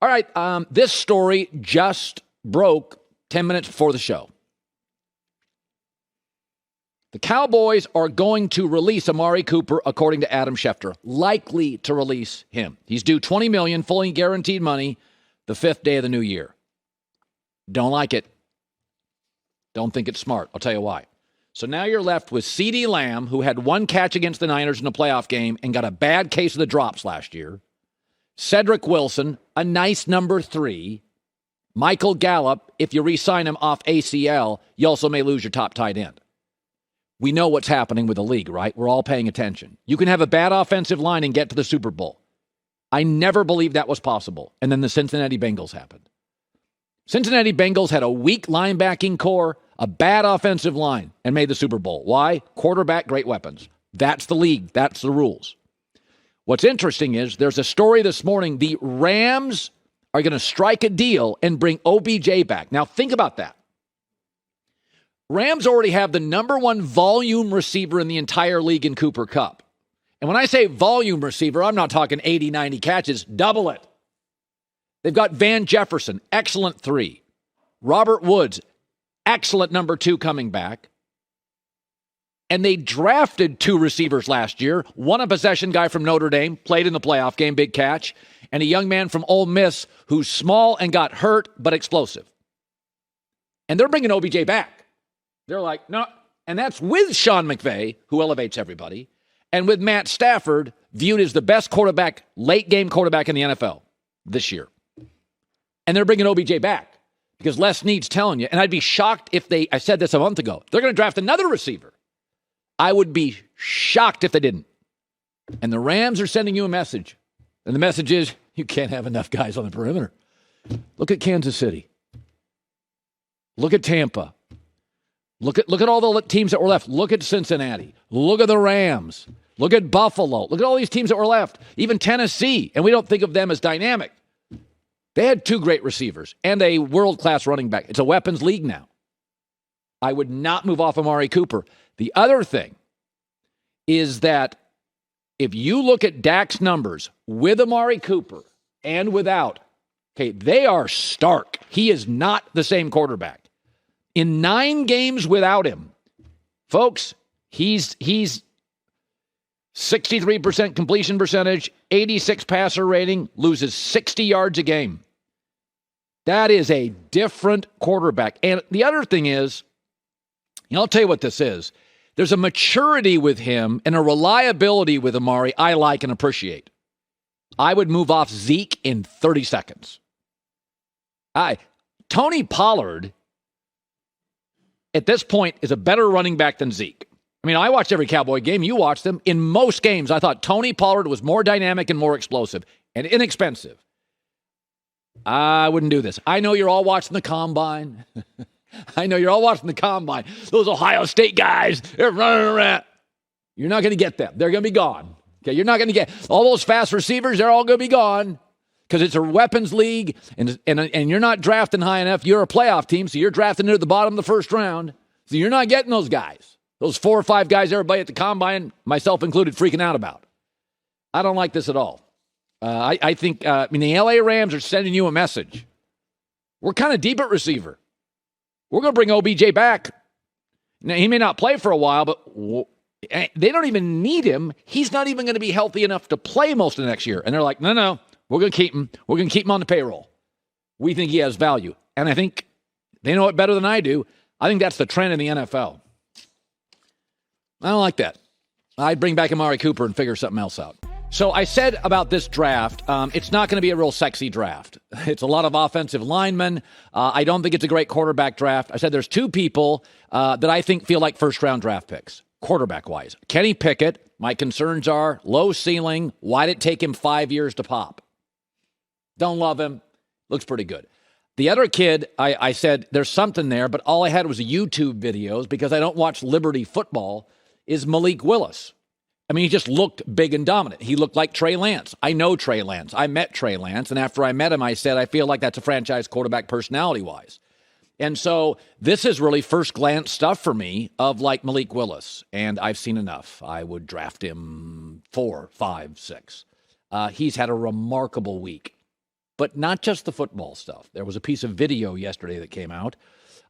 All right, this story just broke 10 minutes before the show. The Cowboys are going to release Amari Cooper, according to Adam Schefter. Likely to release him. He's due $20 million, fully guaranteed money, the 5th day of the new year. Don't like it. Don't think it's smart. I'll tell you why. So now you're left with CeeDee Lamb, who had one catch against the Niners in a playoff game and got a bad case of the drops last year. Cedric Wilson, a nice number 3. Michael Gallup, if you re-sign him off ACL, you also may lose your top tight end. We know what's happening with the league, right? We're all paying attention. You can have a bad offensive line and get to the Super Bowl. I never believed that was possible. And then the Cincinnati Bengals happened. Cincinnati Bengals had a weak linebacking core, a bad offensive line, and made the Super Bowl. Why? Quarterback, great weapons. That's the league. That's the rules. What's interesting is there's a story this morning. The Rams are going to strike a deal and bring OBJ back. Now, think about that. Rams already have the number 1 volume receiver in the entire league in Cooper Kupp. And when I say volume receiver, I'm not talking 80, 90 catches. Double it. They've got Van Jefferson, excellent 3. Robert Woods, excellent number 2 coming back. And they drafted 2 receivers last year. One a possession guy from Notre Dame, played in the playoff game, big catch. And a young man from Ole Miss who's small and got hurt, but explosive. And they're bringing OBJ back. They're like, no. And that's with Sean McVay, who elevates everybody, and with Matt Stafford, viewed as the best quarterback, late-game quarterback in the NFL this year. And they're bringing OBJ back because Les Snead's telling you, and I'd be shocked if I said this a month ago, they're going to draft another receiver. I would be shocked if they didn't. And the Rams are sending you a message. And the message is, you can't have enough guys on the perimeter. Look at Kansas City. Look at Tampa. Look at all the teams that were left. Look at Cincinnati. Look at the Rams. Look at Buffalo. Look at all these teams that were left. Even Tennessee. And we don't think of them as dynamic. They had 2 great receivers and a world-class running back. It's a weapons league now. I would not move off Amari Cooper. The other thing is that if you look at Dak's numbers with Amari Cooper and without, okay, they are stark. He is not the same quarterback. In 9 games without him, folks, he's 63% completion percentage, 86 passer rating, loses 60 yards a game. That is a different quarterback. And the other thing is, I'll tell you what this is. There's a maturity with him and a reliability with Amari I like and appreciate. I would move off Zeke in 30 seconds. Tony Pollard, at this point, is a better running back than Zeke. I mean, I watched every Cowboy game. You watched them. In most games, I thought Tony Pollard was more dynamic and more explosive and inexpensive. I wouldn't do this. I know you're all watching the Combine. Those Ohio State guys, they're running around. You're not going to get them. They're going to be gone. Okay, you're not going to get all those fast receivers. They're all going to be gone because it's a weapons league, and you're not drafting high enough. You're a playoff team, so you're drafting near the bottom of the first round. So you're not getting those guys. Those 4 or 5 guys everybody at the Combine, myself included, freaking out about. I don't like this at all. I think the L.A. Rams are sending you a message. We're kind of deep at receiver. We're going to bring OBJ back. Now, he may not play for a while, but they don't even need him. He's not even going to be healthy enough to play most of the next year. And they're like, no, we're going to keep him. We're going to keep him on the payroll. We think he has value. And I think they know it better than I do. I think that's the trend in the NFL. I don't like that. I'd bring back Amari Cooper and figure something else out. So I said about this draft, it's not going to be a real sexy draft. It's a lot of offensive linemen. I don't think it's a great quarterback draft. I said there's 2 people that I think feel like first-round draft picks, quarterback-wise. Kenny Pickett, my concerns are low ceiling. Why did it take him 5 years to pop? Don't love him. Looks pretty good. The other kid, I said there's something there, but all I had was YouTube videos because I don't watch Liberty football, is Malik Willis. I mean, he just looked big and dominant. He looked like Trey Lance. I know Trey Lance. I met Trey Lance, and after I met him, I said, I feel like that's a franchise quarterback personality-wise. And so this is really first-glance stuff for me of like Malik Willis, and I've seen enough. I would draft him 4, 5, 6. He's had a remarkable week. But not just the football stuff. There was a piece of video yesterday that came out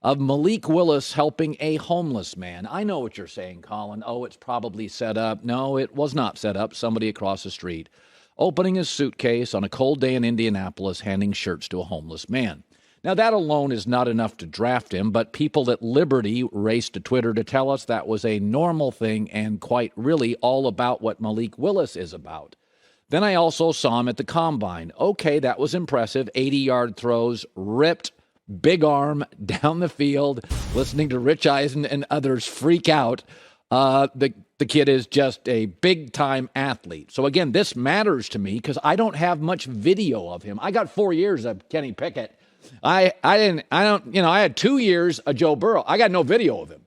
of Malik Willis helping a homeless man. I know what you're saying, Colin. Oh, it's probably set up. No, it was not set up. Somebody across the street opening his suitcase on a cold day in Indianapolis, handing shirts to a homeless man. Now, that alone is not enough to draft him, but people at Liberty raced to Twitter to tell us that was a normal thing and quite really all about what Malik Willis is about. Then I also saw him at the Combine. Okay, that was impressive. 80-yard throws, ripped, big arm down the field, listening to Rich Eisen and others freak out. The kid is just a big-time athlete. So, again, this matters to me because I don't have much video of him. I got 4 years of Kenny Pickett. I had 2 years of Joe Burrow. I got no video of him.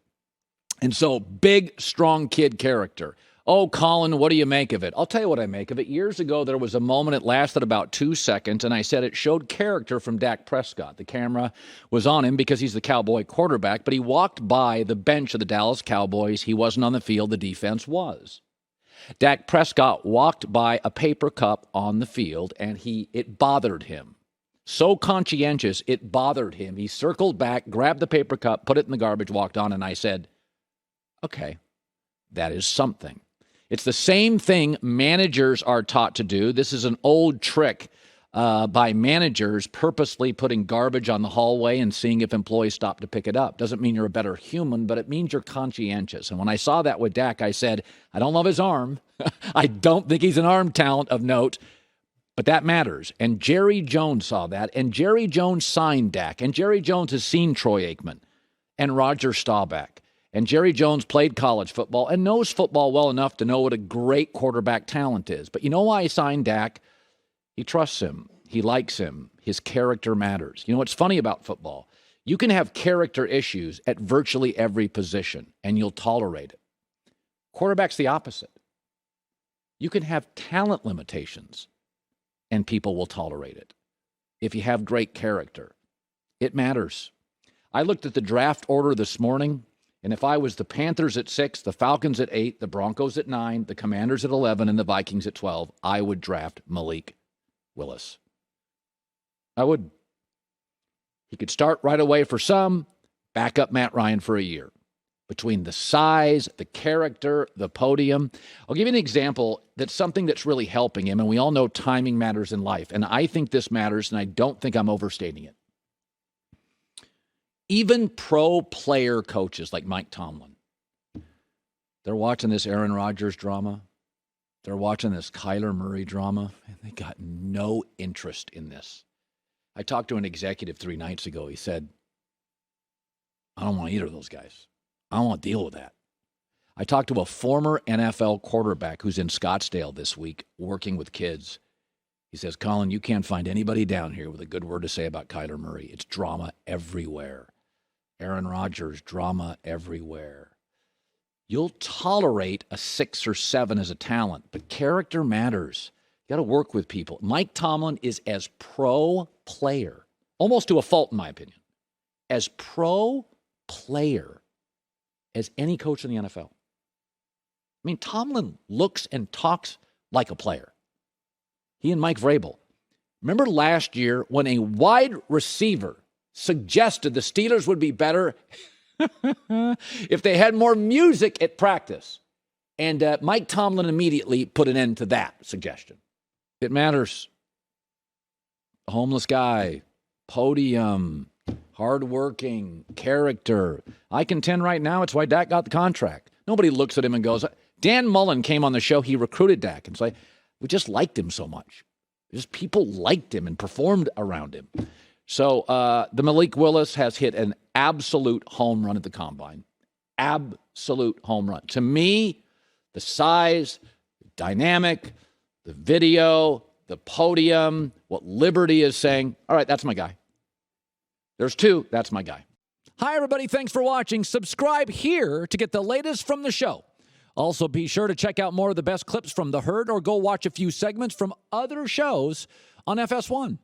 And so, big, strong kid character. Oh, Colin, what do you make of it? I'll tell you what I make of it. Years ago, there was a moment, it lasted about 2 seconds, and I said it showed character from Dak Prescott. The camera was on him because he's the Cowboy quarterback, but he walked by the bench of the Dallas Cowboys. He wasn't on the field. The defense was. Dak Prescott walked by a paper cup on the field, and it bothered him. So conscientious, it bothered him. He circled back, grabbed the paper cup, put it in the garbage, walked on, and I said, okay, that is something. It's the same thing managers are taught to do. This is an old trick by managers purposely putting garbage on the hallway and seeing if employees stop to pick it up. Doesn't mean you're a better human, but it means you're conscientious. And when I saw that with Dak, I said, I don't love his arm. I don't think he's an arm talent of note, but that matters. And Jerry Jones saw that, and Jerry Jones signed Dak, and Jerry Jones has seen Troy Aikman and Roger Staubach. And Jerry Jones played college football and knows football well enough to know what a great quarterback talent is. But you know why he signed Dak? He trusts him. He likes him. His character matters. You know what's funny about football? You can have character issues at virtually every position, and you'll tolerate it. Quarterback's the opposite. You can have talent limitations, and people will tolerate it. If you have great character, it matters. I looked at the draft order this morning. And if I was the Panthers at 6, the Falcons at 8, the Broncos at 9, the Commanders at 11, and the Vikings at 12, I would draft Malik Willis. I would. He could start right away for some, back up Matt Ryan for a year. Between the size, the character, the podium. I'll give you an example that's something that's really helping him, and we all know timing matters in life. And I think this matters, and I don't think I'm overstating it. Even pro player coaches like Mike Tomlin, they're watching this Aaron Rodgers drama. They're watching this Kyler Murray drama, and they got no interest in this. I talked to an executive 3 nights ago. He said, I don't want either of those guys. I don't want to deal with that. I talked to a former NFL quarterback who's in Scottsdale this week working with kids. He says, Colin, you can't find anybody down here with a good word to say about Kyler Murray. It's drama everywhere. Aaron Rodgers, drama everywhere. You'll tolerate a 6 or 7 as a talent, but character matters. You got to work with people. Mike Tomlin is as pro player, almost to a fault in my opinion, as pro player as any coach in the NFL. I mean, Tomlin looks and talks like a player. He and Mike Vrabel. Remember last year when a wide receiver suggested the Steelers would be better if they had more music at practice. And Mike Tomlin immediately put an end to that suggestion. It matters. A homeless guy, podium, hardworking, character. I contend right now it's why Dak got the contract. Nobody looks at him and goes, Dan Mullen came on the show. He recruited Dak. And so we just liked him so much. Just people liked him and performed around him. So the Malik Willis has hit an absolute home run at the Combine. Absolute home run. To me, the size, the dynamic, the video, the podium, what Liberty is saying, all right, that's my guy. There's 2, that's my guy. Hi, everybody. Thanks for watching. Subscribe here to get the latest from the show. Also, be sure to check out more of the best clips from The Herd or go watch a few segments from other shows on FS1.